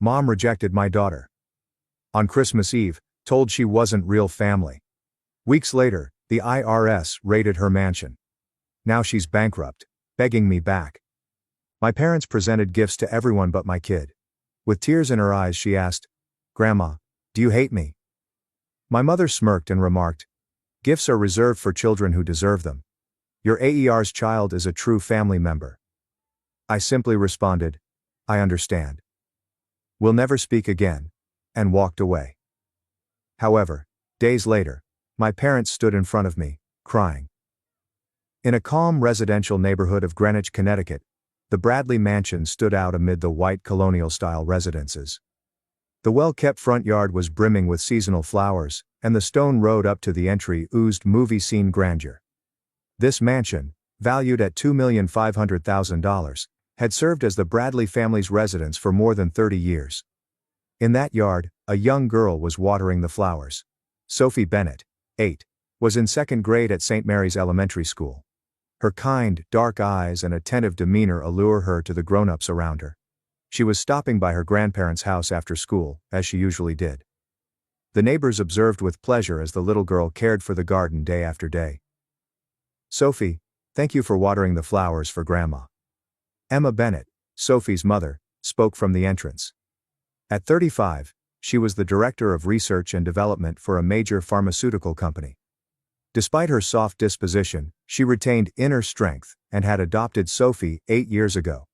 Mom rejected my daughter. On Christmas Eve, told she wasn't real family. Weeks later, the IRS raided her mansion. Now she's bankrupt, begging me back. My parents presented gifts to everyone but my kid. With tears in her eyes, she asked, "Grandma, do you hate me?" My mother smirked and remarked, "Gifts are reserved for children who deserve them. Your AER's child is a true family member." I simply responded, "I understand. We'll never speak again," and walked away. However, days later, my parents stood in front of me, crying. In a calm residential neighborhood of Greenwich, Connecticut, the Bradley Mansion stood out amid the white colonial-style residences. The well-kept front yard was brimming with seasonal flowers, and the stone road up to the entry oozed movie scene grandeur. This mansion, valued at $2,500,000, had served as the Bradley family's residence for more than 30 years. In that yard, a young girl was watering the flowers. Sophie Bennett, 8, was in second grade at St. Mary's Elementary School. Her kind, dark eyes and attentive demeanor allure her to the grown-ups around her. She was stopping by her grandparents' house after school, as she usually did. The neighbors observed with pleasure as the little girl cared for the garden day after day. "Sophie, thank you for watering the flowers for Grandma." Emma Bennett, Sophie's mother, spoke from the entrance. At 35, she was the director of research and development for a major pharmaceutical company. Despite her soft disposition, she retained inner strength and had adopted Sophie 8 years ago.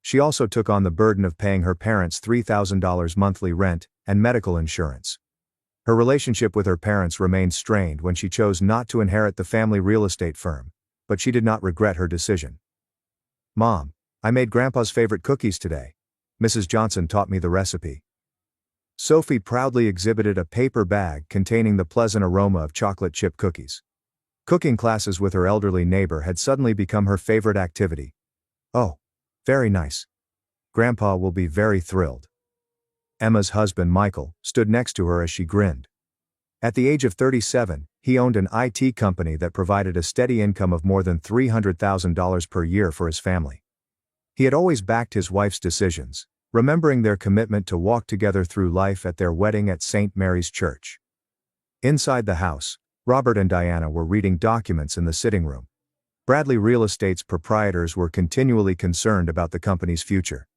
She also took on the burden of paying her parents $3,000 monthly rent and medical insurance. Her relationship with her parents remained strained when she chose not to inherit the family real estate firm, but she did not regret her decision. "Mom, I made Grandpa's favorite cookies today. Mrs. Johnson taught me the recipe." Sophie proudly exhibited a paper bag containing the pleasant aroma of chocolate chip cookies. Cooking classes with her elderly neighbor had suddenly become her favorite activity. "Oh, very nice. Grandpa will be very thrilled." Emma's husband Michael stood next to her as she grinned. At the age of 37, he owned an IT company that provided a steady income of more than $300,000 per year for his family. He had always backed his wife's decisions, remembering their commitment to walk together through life at their wedding at St. Mary's Church. Inside the house, Robert and Diana were reading documents in the sitting room. Bradley Real Estate's proprietors were continually concerned about the company's future.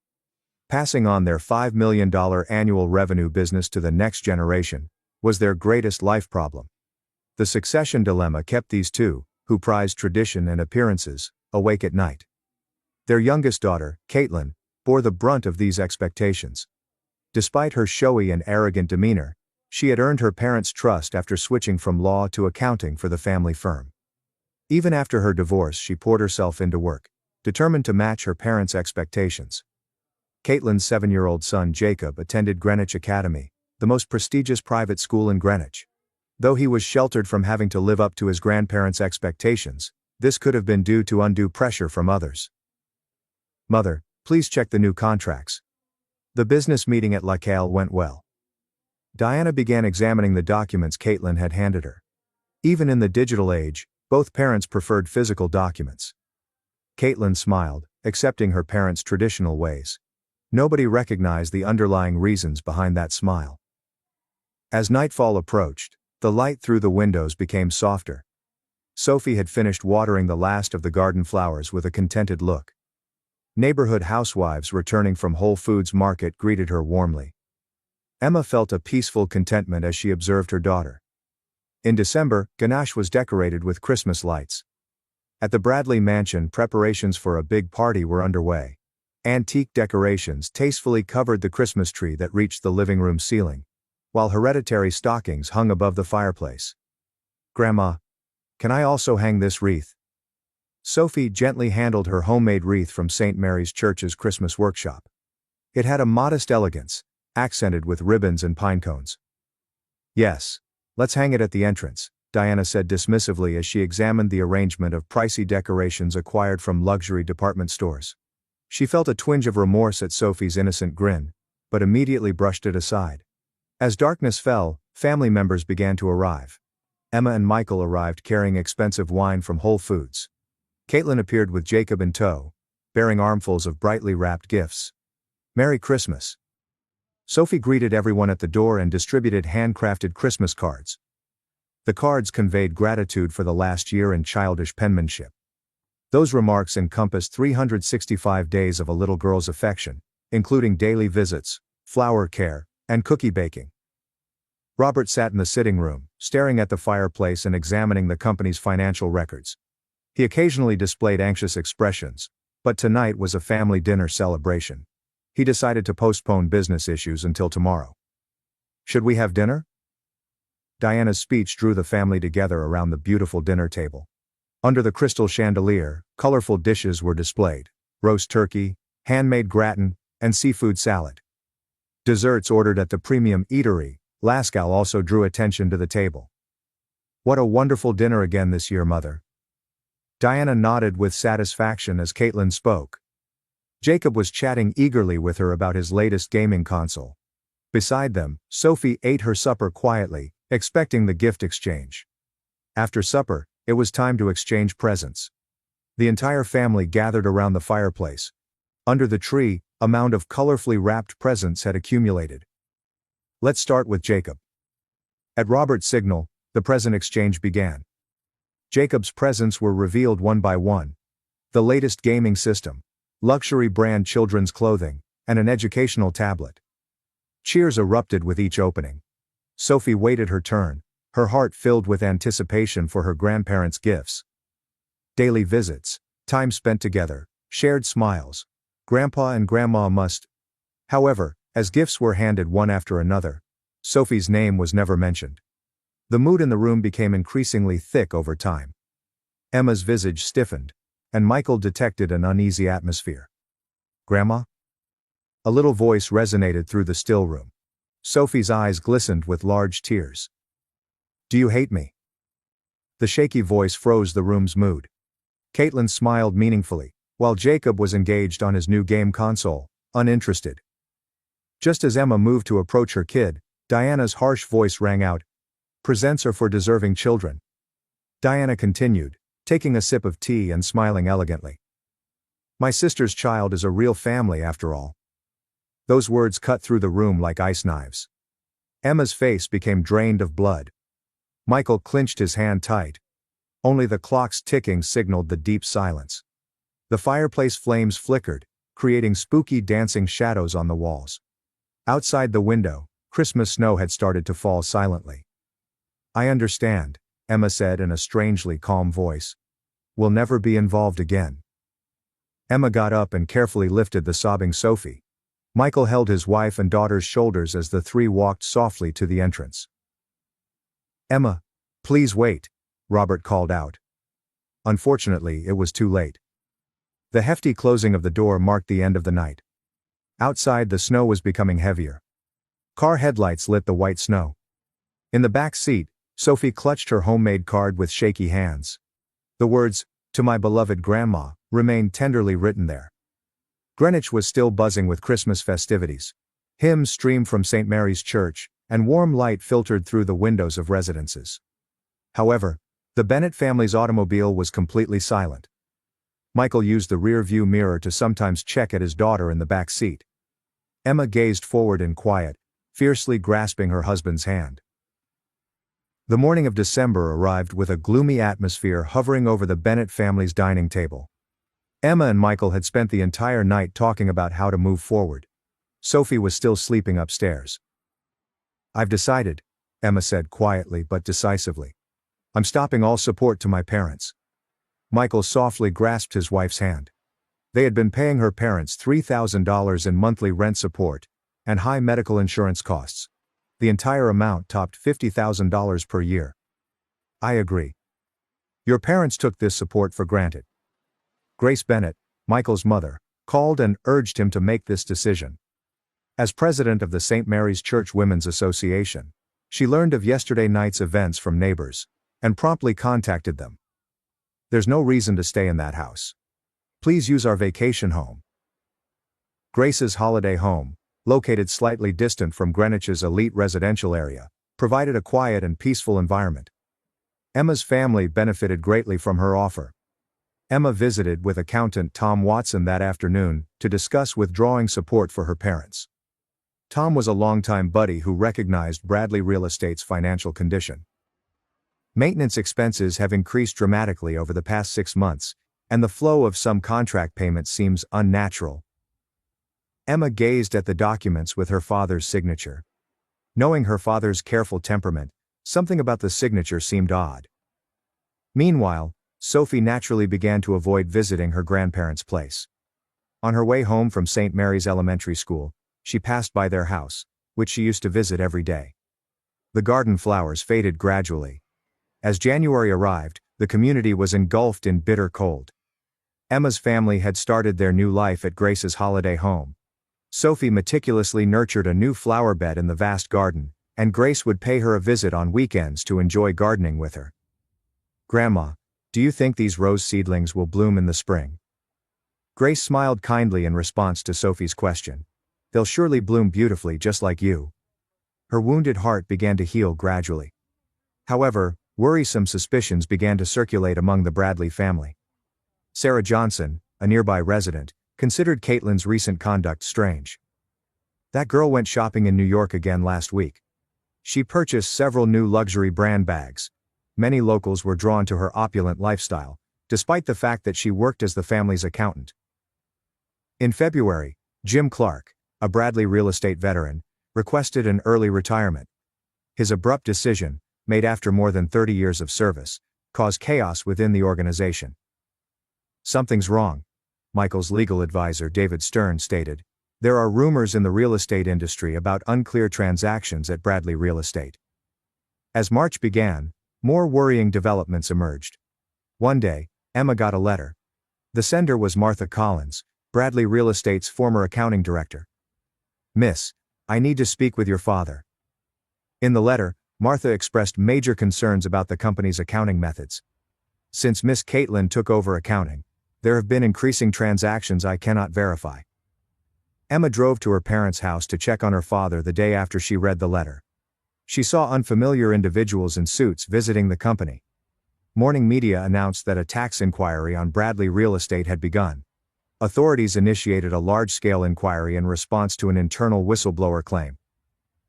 Passing on their $5 million annual revenue business to the next generation was their greatest life problem. The succession dilemma kept these two, who prized tradition and appearances, awake at night. Their youngest daughter, Caitlin, bore the brunt of these expectations. Despite her showy and arrogant demeanor, she had earned her parents' trust after switching from law to accounting for the family firm. Even after her divorce, she poured herself into work, determined to match her parents' expectations. Caitlin's 7-year-old son Jacob attended Greenwich Academy, the most prestigious private school in Greenwich. Though he was sheltered from having to live up to his grandparents' expectations, this could have been due to undue pressure from others. "Mother, please check the new contracts." The business meeting at Locale went well. Diana began examining the documents Caitlin had handed her. Even in the digital age, both parents preferred physical documents. Caitlin smiled, accepting her parents' traditional ways. Nobody recognized the underlying reasons behind that smile. As nightfall approached, the light through the windows became softer. Sophie had finished watering the last of the garden flowers with a contented look. Neighborhood housewives returning from Whole Foods Market greeted her warmly. Emma felt a peaceful contentment as she observed her daughter. In December, Ganache was decorated with Christmas lights. At the Bradley Mansion, preparations for a big party were underway. Antique decorations tastefully covered the Christmas tree that reached the living room ceiling, while hereditary stockings hung above the fireplace. "Grandma, can I also hang this wreath?" Sophie gently handled her homemade wreath from St. Mary's Church's Christmas workshop. It had a modest elegance, accented with ribbons and pine cones. "Yes, let's hang it at the entrance," Diana said dismissively as she examined the arrangement of pricey decorations acquired from luxury department stores. She felt a twinge of remorse at Sophie's innocent grin, but immediately brushed it aside. As darkness fell, family members began to arrive. Emma and Michael arrived carrying expensive wine from Whole Foods. Caitlin appeared with Jacob in tow, bearing armfuls of brightly wrapped gifts. "Merry Christmas." Sophie greeted everyone at the door and distributed handcrafted Christmas cards. The cards conveyed gratitude for the last year and childish penmanship. Those remarks encompassed 365 days of a little girl's affection, including daily visits, flower care, and cookie baking. Robert sat in the sitting room, staring at the fireplace and examining the company's financial records. He occasionally displayed anxious expressions, but tonight was a family dinner celebration. He decided to postpone business issues until tomorrow. "Should we have dinner?" Diana's speech drew the family together around the beautiful dinner table. Under the crystal chandelier, colorful dishes were displayed: roast turkey, handmade gratin, and seafood salad. Desserts ordered at the premium eatery, Lascaux, also drew attention to the table. "What a wonderful dinner again this year, Mother." Diana nodded with satisfaction as Caitlin spoke. Jacob was chatting eagerly with her about his latest gaming console. Beside them, Sophie ate her supper quietly, expecting the gift exchange. After supper, it was time to exchange presents. The entire family gathered around the fireplace. Under the tree, a mound of colorfully wrapped presents had accumulated. "Let's start with Jacob." At Robert's signal, the present exchange began. Jacob's presents were revealed one by one: the latest gaming system, luxury brand children's clothing, and an educational tablet. Cheers erupted with each opening. Sophie waited her turn, her heart filled with anticipation for her grandparents' gifts. Daily visits, time spent together, shared smiles. Grandpa and Grandma must. However, as gifts were handed one after another, Sophie's name was never mentioned. The mood in the room became increasingly thick over time. Emma's visage stiffened, and Michael detected an uneasy atmosphere. "Grandma?" A little voice resonated through the still room. Sophie's eyes glistened with large tears. "Do you hate me?" The shaky voice froze the room's mood. Caitlin smiled meaningfully, while Jacob was engaged on his new game console, uninterested. Just as Emma moved to approach her kid, Diana's harsh voice rang out, "Presents are for deserving children." Diana continued, taking a sip of tea and smiling elegantly. "My sister's child is a real family after all." Those words cut through the room like ice knives. Emma's face became drained of blood. Michael clenched his hand tight. Only the clock's ticking signaled the deep silence. The fireplace flames flickered, creating spooky dancing shadows on the walls. Outside the window, Christmas snow had started to fall silently. "I understand," Emma said in a strangely calm voice. "We'll never be involved again." Emma got up and carefully lifted the sobbing Sophie. Michael held his wife and daughter's shoulders as the three walked softly to the entrance. "Emma, please wait," Robert called out. Unfortunately, it was too late. The hefty closing of the door marked the end of the night. Outside, the snow was becoming heavier. Car headlights lit the white snow. In the back seat, Sophie clutched her homemade card with shaky hands. The words, "To my beloved Grandma," remained tenderly written there. Greenwich was still buzzing with Christmas festivities. Hymns streamed from St. Mary's Church, and warm light filtered through the windows of residences. However, the Bennett family's automobile was completely silent. Michael used the rear-view mirror to sometimes check at his daughter in the back seat. Emma gazed forward in quiet, fiercely grasping her husband's hand. The morning of December arrived with a gloomy atmosphere hovering over the Bennett family's dining table. Emma and Michael had spent the entire night talking about how to move forward. Sophie was still sleeping upstairs. "I've decided," Emma said quietly but decisively. "I'm stopping all support to my parents." Michael softly grasped his wife's hand. They had been paying her parents $3,000 in monthly rent support and high medical insurance costs. The entire amount topped $50,000 per year. "I agree. Your parents took this support for granted." Grace Bennett, Michael's mother, called and urged him to make this decision. As president of the St. Mary's Church Women's Association, she learned of yesterday night's events from neighbors, and promptly contacted them. "There's no reason to stay in that house. Please use our vacation home." Grace's holiday home, located slightly distant from Greenwich's elite residential area, provided a quiet and peaceful environment. Emma's family benefited greatly from her offer. Emma visited with accountant Tom Watson that afternoon to discuss withdrawing support for her parents. Tom was a longtime buddy who recognized Bradley Real Estate's financial condition. Maintenance expenses have increased dramatically over the past 6 months, and the flow of some contract payments seems unnatural. Emma gazed at the documents with her father's signature. Knowing her father's careful temperament, something about the signature seemed odd. Meanwhile, Sophie naturally began to avoid visiting her grandparents' place. On her way home from St. Mary's Elementary School, she passed by their house, which she used to visit every day. The garden flowers faded gradually. As January arrived, the community was engulfed in bitter cold. Emma's family had started their new life at Grace's holiday home. Sophie meticulously nurtured a new flower bed in the vast garden, and Grace would pay her a visit on weekends to enjoy gardening with her. "Grandma, do you think these rose seedlings will bloom in the spring?" Grace smiled kindly in response to Sophie's question. "They'll surely bloom beautifully just like you." Her wounded heart began to heal gradually. However, worrisome suspicions began to circulate among the Bradley family. Sarah Johnson, a nearby resident, considered Caitlin's recent conduct strange. "That girl went shopping in New York again last week. She purchased several new luxury brand bags." Many locals were drawn to her opulent lifestyle, despite the fact that she worked as the family's accountant. In February, Jim Clark, a Bradley real estate veteran, requested an early retirement. His abrupt decision, made after more than 30 years of service, caused chaos within the organization. "Something's wrong," Michael's legal advisor David Stern stated. "There are rumors in the real estate industry about unclear transactions at Bradley Real Estate." As March began, more worrying developments emerged. One day, Emma got a letter. The sender was Martha Collins, Bradley Real Estate's former accounting director. "Miss, I need to speak with your father." In the letter, Martha expressed major concerns about the company's accounting methods. "Since Miss Caitlin took over accounting, there have been increasing transactions I cannot verify." Emma drove to her parents' house to check on her father the day after she read the letter. She saw unfamiliar individuals in suits visiting the company. Morning media announced that a tax inquiry on Bradley Real Estate had begun. Authorities initiated a large-scale inquiry in response to an internal whistleblower claim.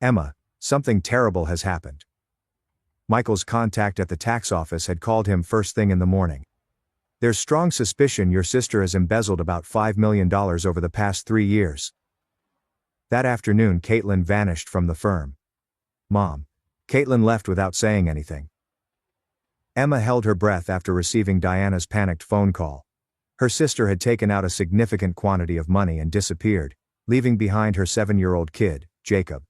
"Emma, something terrible has happened." Michael's contact at the tax office had called him first thing in the morning. "There's strong suspicion your sister has embezzled about $5 million over the past 3 years." That afternoon, Caitlin vanished from the firm. "Mom." Caitlin left without saying anything. Emma held her breath after receiving Diana's panicked phone call. Her sister had taken out a significant quantity of money and disappeared, leaving behind her 7-year-old kid, Jacob.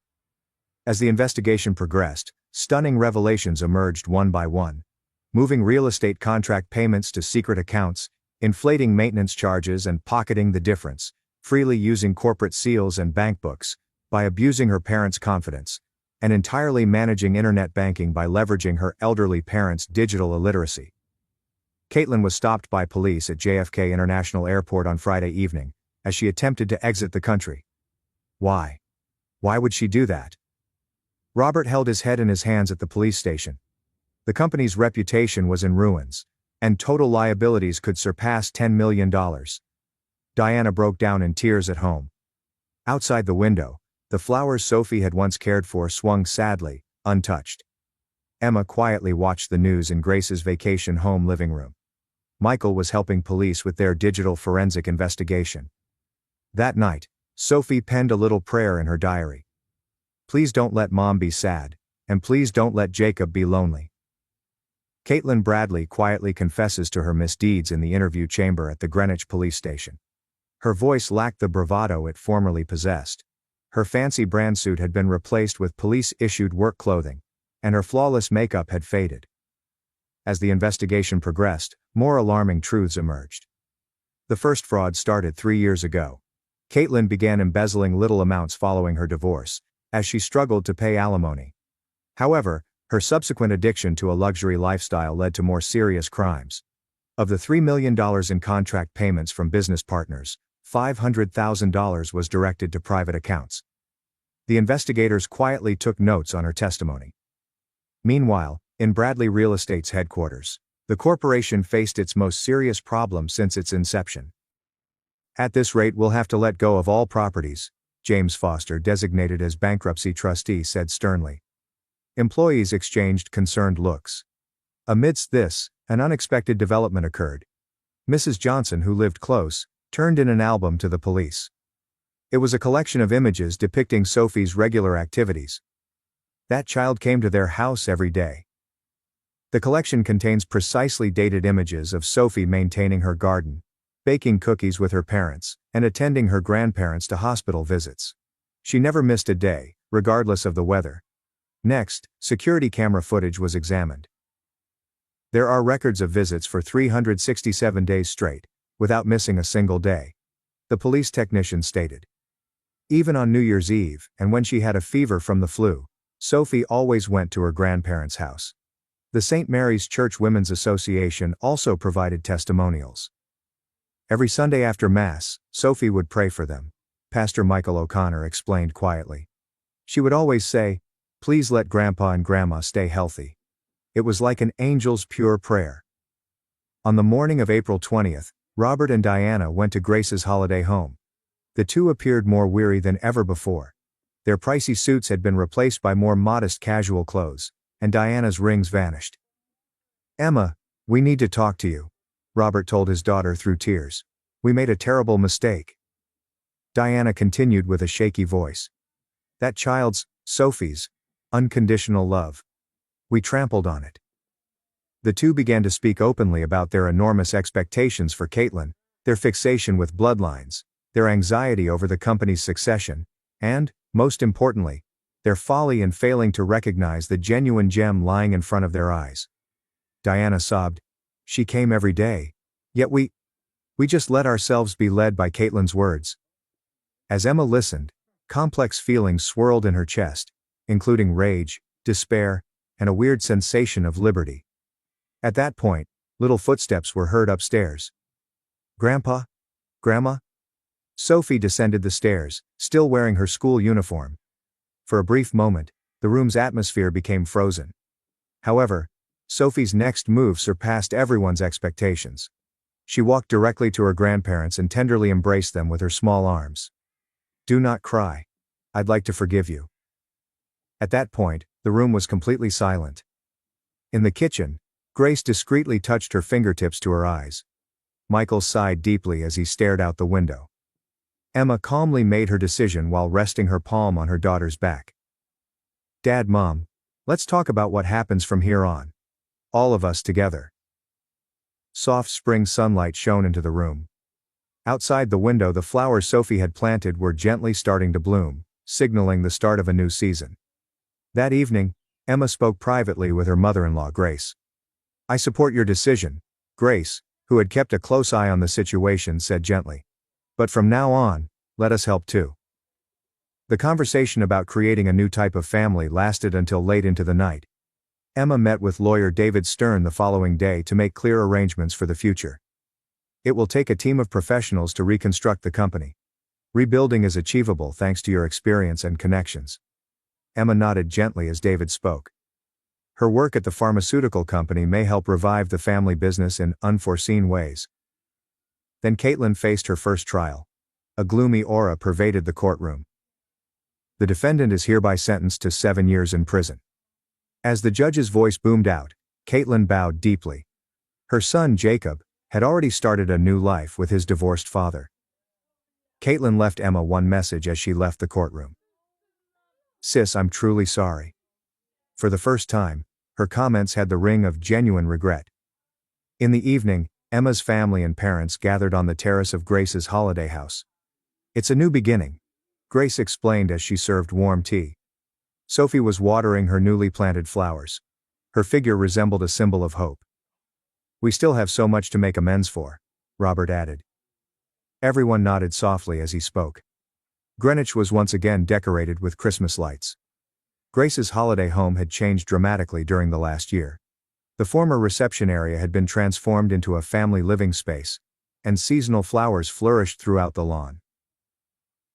As the investigation progressed, stunning revelations emerged one by one. Moving real estate contract payments to secret accounts, inflating maintenance charges and pocketing the difference, freely using corporate seals and bank books, by abusing her parents' confidence, and entirely managing internet banking by leveraging her elderly parents' digital illiteracy. Caitlin was stopped by police at JFK International Airport on Friday evening, as she attempted to exit the country. Why? Why would she do that? Robert held his head in his hands at the police station. The company's reputation was in ruins, and total liabilities could surpass $10 million. Diana broke down in tears at home. Outside the window, the flowers Sophie had once cared for swung sadly, untouched. Emma quietly watched the news in Grace's vacation home living room. Michael was helping police with their digital forensic investigation. That night, Sophie penned a little prayer in her diary. "Please don't let Mom be sad, and please don't let Jacob be lonely." Caitlin Bradley quietly confesses to her misdeeds in the interview chamber at the Greenwich police station. Her voice lacked the bravado it formerly possessed. Her fancy brand suit had been replaced with police-issued work clothing, and her flawless makeup had faded. As the investigation progressed, more alarming truths emerged. The first fraud started 3 years ago. Caitlin began embezzling little amounts following her divorce, as she struggled to pay alimony. However, her subsequent addiction to a luxury lifestyle led to more serious crimes. Of the $3 million in contract payments from business partners, $500,000 was directed to private accounts. The investigators quietly took notes on her testimony. Meanwhile, in Bradley Real Estate's headquarters, the corporation faced its most serious problem since its inception. "At this rate, we'll have to let go of all properties," James Foster, designated as bankruptcy trustee, said sternly. Employees exchanged concerned looks. Amidst this, an unexpected development occurred. Mrs. Johnson, who lived close, turned in an album to the police. It was a collection of images depicting Sophie's regular activities. That child came to their house every day. The collection contains precisely dated images of Sophie maintaining her garden, baking cookies with her parents, and attending her grandparents to hospital visits. She never missed a day, regardless of the weather. Next, security camera footage was examined. There are records of visits for 367 days straight, without missing a single day. The police technician stated. Even on New Year's Eve, and when she had a fever from the flu, Sophie always went to her grandparents' house. The St. Mary's Church Women's Association also provided testimonials. Every Sunday after Mass, Sophie would pray for them, Pastor Michael O'Connor explained quietly. She would always say, "Please let Grandpa and Grandma stay healthy." It was like an angel's pure prayer. On the morning of April 20th, Robert and Diana went to Grace's holiday home. The two appeared more weary than ever before. Their pricey suits had been replaced by more modest casual clothes, and Diana's rings vanished. "Emma, we need to talk to you," Robert told his daughter through tears. "We made a terrible mistake." Diana continued with a shaky voice. "That child's, Sophie's, unconditional love. We trampled on it." The two began to speak openly about their enormous expectations for Caitlin, their fixation with bloodlines, their anxiety over the company's succession, and, most importantly, their folly in failing to recognize the genuine gem lying in front of their eyes. Diana sobbed. "She came every day. Yet we just let ourselves be led by Caitlin's words." As Emma listened, complex feelings swirled in her chest, including rage, despair, and a weird sensation of liberty. At that point, little footsteps were heard upstairs. "Grandpa? Grandma?" Sophie descended the stairs, still wearing her school uniform. For a brief moment, the room's atmosphere became frozen. However, Sophie's next move surpassed everyone's expectations. She walked directly to her grandparents and tenderly embraced them with her small arms. "Do not cry. I'd like to forgive you." At that point, the room was completely silent. In the kitchen, Grace discreetly touched her fingertips to her eyes. Michael sighed deeply as he stared out the window. Emma calmly made her decision while resting her palm on her daughter's back. "Dad, Mom, let's talk about what happens from here on. All of us together." Soft spring sunlight shone into the room. Outside the window, the flowers Sophie had planted were gently starting to bloom, signaling the start of a new season. That evening, Emma spoke privately with her mother-in-law, Grace. "I support your decision," Grace, who had kept a close eye on the situation, said gently. "But from now on, let us help too." The conversation about creating a new type of family lasted until late into the night. Emma met with lawyer David Stern the following day to make clear arrangements for the future. "It will take a team of professionals to reconstruct the company. Rebuilding is achievable thanks to your experience and connections." Emma nodded gently as David spoke. Her work at the pharmaceutical company may help revive the family business in unforeseen ways. Then Caitlin faced her first trial. A gloomy aura pervaded the courtroom. "The defendant is hereby sentenced to 7 years in prison." As the judge's voice boomed out, Caitlin bowed deeply. Her son Jacob had already started a new life with his divorced father. Caitlin left Emma one message as she left the courtroom. "Sis, I'm truly sorry." For the first time, her comments had the ring of genuine regret. In the evening, Emma's family and parents gathered on the terrace of Grace's holiday house. "It's a new beginning," Grace explained as she served warm tea. Sophie was watering her newly planted flowers. Her figure resembled a symbol of hope. "We still have so much to make amends for," Robert added. Everyone nodded softly as he spoke. Greenwich was once again decorated with Christmas lights. Grace's holiday home had changed dramatically during the last year. The former reception area had been transformed into a family living space, and seasonal flowers flourished throughout the lawn.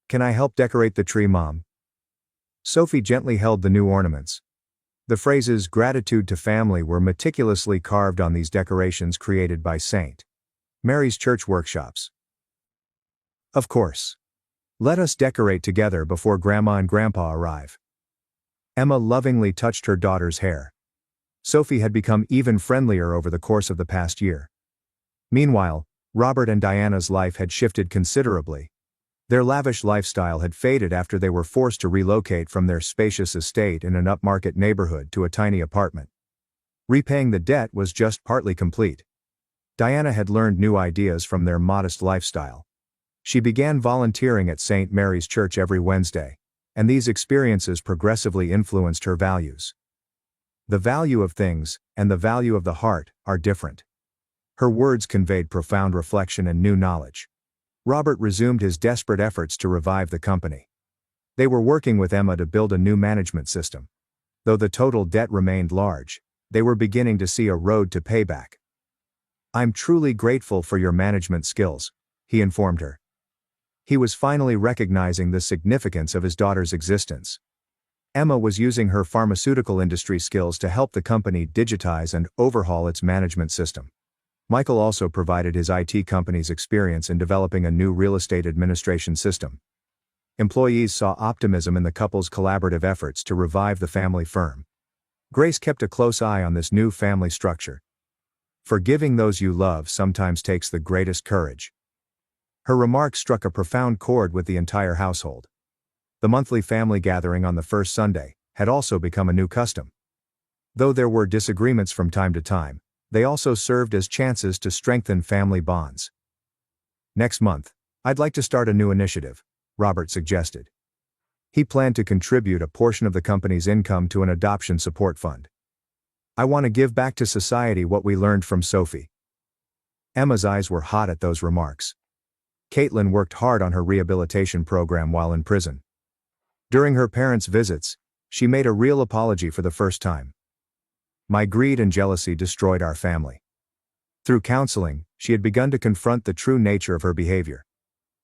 "Can I help decorate the tree, Mom?" Sophie gently held the new ornaments. The phrases "gratitude to family" were meticulously carved on these decorations created by St. Mary's Church workshops. "Of course." Let us decorate together before Grandma and Grandpa arrive. Emma lovingly touched her daughter's hair. Sophie had become even friendlier over the course of the past year. Meanwhile, Robert and Diana's life had shifted considerably. Their lavish lifestyle had faded after they were forced to relocate from their spacious estate in an upmarket neighborhood to a tiny apartment. Repaying the debt was just partly complete. Diana had learned new ideas from their modest lifestyle. She began volunteering at St. Mary's Church every Wednesday, and these experiences progressively influenced her values. The value of things, and the value of the heart, are different. Her words conveyed profound reflection and new knowledge. Robert resumed his desperate efforts to revive the company. They were working with Emma to build a new management system. Though the total debt remained large, they were beginning to see a road to payback. "I'm truly grateful for your management skills," he informed her. He was finally recognizing the significance of his daughter's existence. Emma was using her pharmaceutical industry skills to help the company digitize and overhaul its management system. Michael also provided his IT company's experience in developing a new real estate administration system. Employees saw optimism in the couple's collaborative efforts to revive the family firm. Grace kept a close eye on this new family structure. Forgiving those you love sometimes takes the greatest courage. Her remarks struck a profound chord with the entire household. The monthly family gathering on the first Sunday had also become a new custom. Though there were disagreements from time to time, they also served as chances to strengthen family bonds. "Next month, I'd like to start a new initiative," Robert suggested. He planned to contribute a portion of the company's income to an adoption support fund. "I want to give back to society what we learned from Sophie." Emma's eyes were hot at those remarks. Caitlin worked hard on her rehabilitation program while in prison. During her parents' visits, she made a real apology for the first time. "My greed and jealousy destroyed our family." Through counseling, she had begun to confront the true nature of her behavior.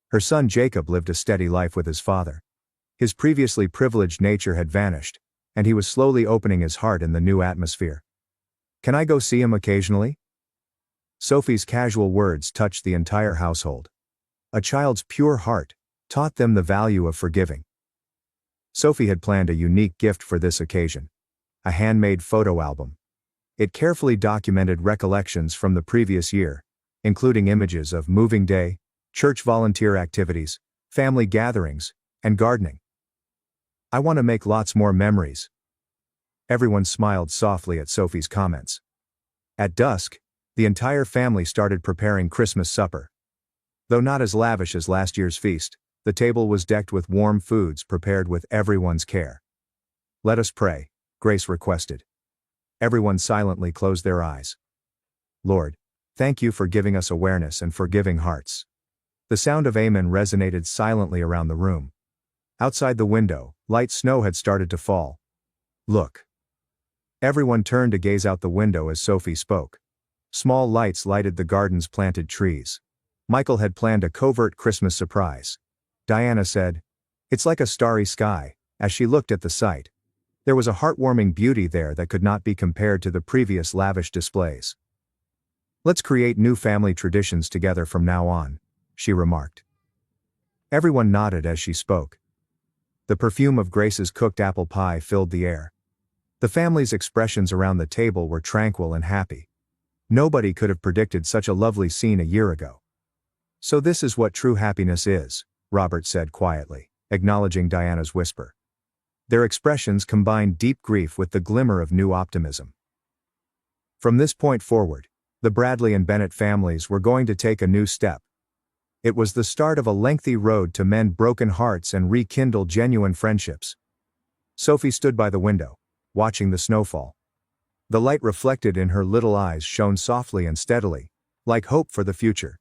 Her son Jacob lived a steady life with his father. His previously privileged nature had vanished, and he was slowly opening his heart in the new atmosphere. "Can I go see him occasionally?" Sophie's casual words touched the entire household. A child's pure heart taught them the value of forgiving. Sophie had planned a unique gift for this occasion: a handmade photo album. It carefully documented recollections from the previous year, including images of moving day, church volunteer activities, family gatherings, and gardening. "I want to make lots more memories." Everyone smiled softly at Sophie's comments. At dusk, the entire family started preparing Christmas supper. Though not as lavish as last year's feast, the table was decked with warm foods prepared with everyone's care. "Let us pray," Grace requested. Everyone silently closed their eyes. "Lord, thank you for giving us awareness and forgiving hearts." The sound of amen resonated silently around the room. Outside the window, light snow had started to fall. "Look." Everyone turned to gaze out the window as Sophie spoke. Small lights lighted the garden's planted trees. Michael had planned a covert Christmas surprise. Diana said, "It's like a starry sky," as she looked at the sight. There was a heartwarming beauty there that could not be compared to the previous lavish displays. "Let's create new family traditions together from now on," she remarked. Everyone nodded as she spoke. The perfume of Grace's cooked apple pie filled the air. The family's expressions around the table were tranquil and happy. Nobody could have predicted such a lovely scene a year ago. "So this is what true happiness is," Robert said quietly, acknowledging Diana's whisper. Their expressions combined deep grief with the glimmer of new optimism. From this point forward, the Bradley and Bennett families were going to take a new step. It was the start of a lengthy road to mend broken hearts and rekindle genuine friendships. Sophie stood by the window, watching the snowfall. The light reflected in her little eyes shone softly and steadily, like hope for the future.